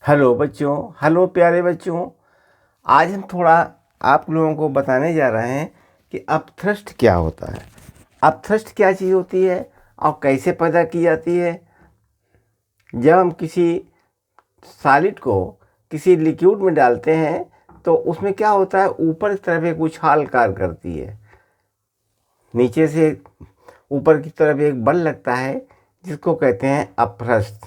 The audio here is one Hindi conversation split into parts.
हेलो बच्चों, हेलो प्यारे बच्चों। आज हम थोड़ा आप लोगों को बताने जा रहे हैं कि अपथ्रस्ट क्या होता है, अपथ्रस्ट क्या चीज़ होती है और कैसे पैदा की जाती है। जब हम किसी सॉलिड को किसी लिक्विड में डालते हैं तो उसमें क्या होता है, ऊपर की तरफ एक उछाल कार्य करती है, नीचे से ऊपर की तरफ एक बल लगता है जिसको कहते हैं अपथ्रस्ट।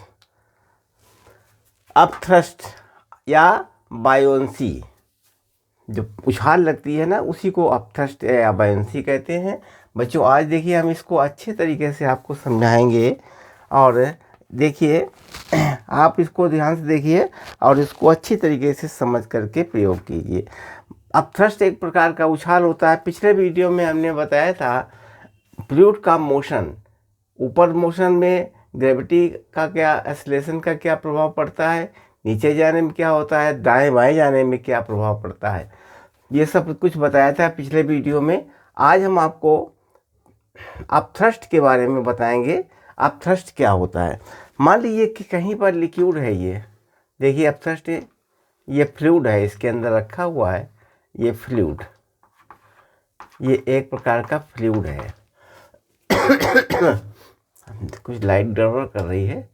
अपथ्रस्ट या बायोंसी, जो उछाल लगती है ना, उसी को अपथ्रस्ट या बायोंसी कहते हैं। बच्चों आज देखिए हम इसको अच्छे तरीके से आपको समझाएंगे और देखिए आप इसको ध्यान से देखिए और इसको अच्छी तरीके से समझ करके प्रयोग कीजिए। अपथ्रस्ट एक प्रकार का उछाल होता है। पिछले वीडियो में हमने बताया था फ्लूइड का मोशन, ऊपर मोशन में ग्रेविटी का क्या, एक्सेलरेशन का क्या प्रभाव पड़ता है, नीचे जाने में क्या होता है, दाएं बाएं जाने में क्या प्रभाव पड़ता है, ये सब कुछ बताया था पिछले वीडियो में। आज हम आपको अपथ्रस्ट के बारे में बताएंगे। अपथ्रस्ट क्या होता है। मान लीजिए कि कहीं पर लिक्विड है, ये देखिए अपथ्रस्ट है, ये फ्लूइड है, इसके अंदर रखा हुआ है ये फ्लूइड, ये एक प्रकार का फ्लूइड है। कुछ लाइट गड़बड़ कर रही है।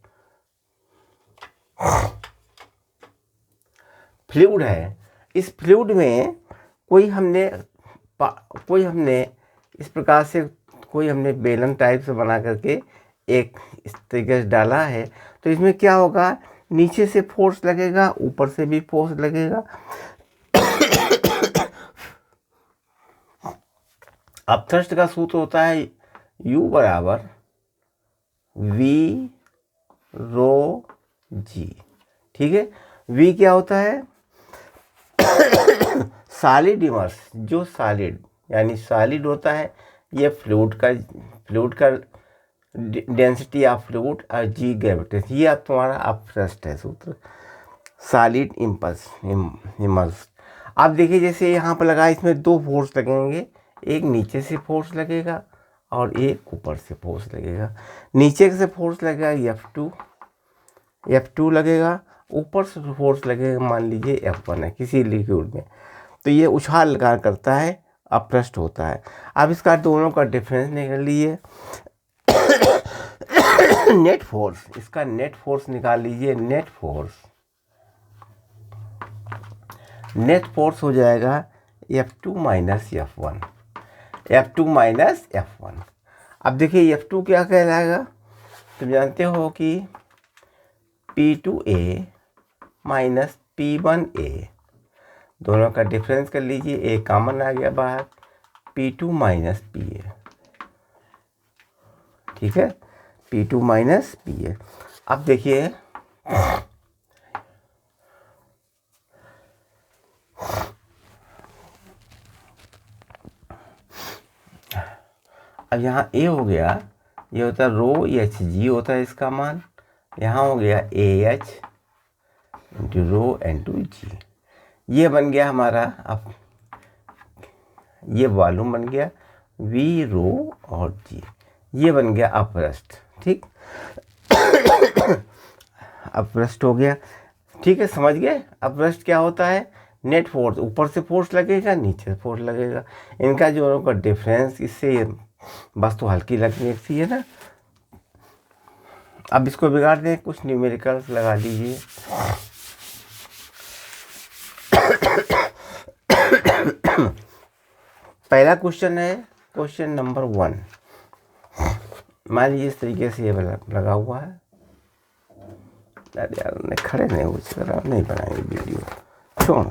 फ्लूइड है, इस फ्लूइड में कोई हमने इस प्रकार से कोई हमने बेलन टाइप से बना करके एक इस तरीके से डाला है, तो इसमें क्या होगा, नीचे से फोर्स लगेगा, ऊपर से भी फोर्स लगेगा। अपथ्रस्ट का सूत्र होता है U बराबर V रो G। ठीक है, V क्या होता है, सॉलिड इमर्स, जो सॉलिड यानी सॉलिड होता है, ये फ्लूइड का डेंसिटी ऑफ फ्लूइड और G ग्रेविटी, ये अब तुम्हारा अपथ्रस्ट है सूत्र, सॉलिड इमर्स। अब देखिए जैसे यहाँ पर लगा, इसमें दो फोर्स लगेंगे, एक नीचे से फोर्स लगेगा और एक ऊपर से फोर्स लगेगा। नीचे से फोर्स लगेगा F2 लगेगा, ऊपर से फोर्स लगेगा मान लीजिए F1 है किसी लिक्विड में, तो ये उछाल कार्य करता है, अपथ्रस्ट होता है। अब इसका दोनों का डिफरेंस निकाल लीजिए। नेट फोर्स, इसका नेट फोर्स निकाल लीजिए। नेट फोर्स हो जाएगा F2 minus F1, F2 minus F1। अब देखिए F2 क्या कहलाएगा, तुम जानते हो कि P2A माइनस P1A, दोनों का डिफरेंस कर लीजिए, एक कॉमन आ गया बाहर, P2 माइनस PA। ठीक है, P2 माइनस PA। अब देखिए अब यहाँ A हो गया, ये होता है रो HG होता है इसका मान, यहाँ हो गया AH into rho into G, ये बन गया हमारा, अब ये वॉल्यूम बन गया V रो और G, ये बन गया अपथ्रस्ट। ठीक, अपथ्रस्ट हो गया। ठीक है, समझ गए अपथ्रस्ट क्या होता है। नेट फोर्स, ऊपर से फोर्स लगेगा, नीचे से फोर्स लगेगा, इनका जो का डिफरेंस, इससे बस तो हल्की लगनी है ना। अब इसको बिगाड़ दें, कुछ न्यूमेरिकल्स लगा लीजिए। पहला क्वेश्चन है क्वेश्चन नंबर 1। मान लीजिए इस तरीके से ये लगा हुआ है। यार खड़े नहीं, नहीं बनाएंगे वीडियो, क्यों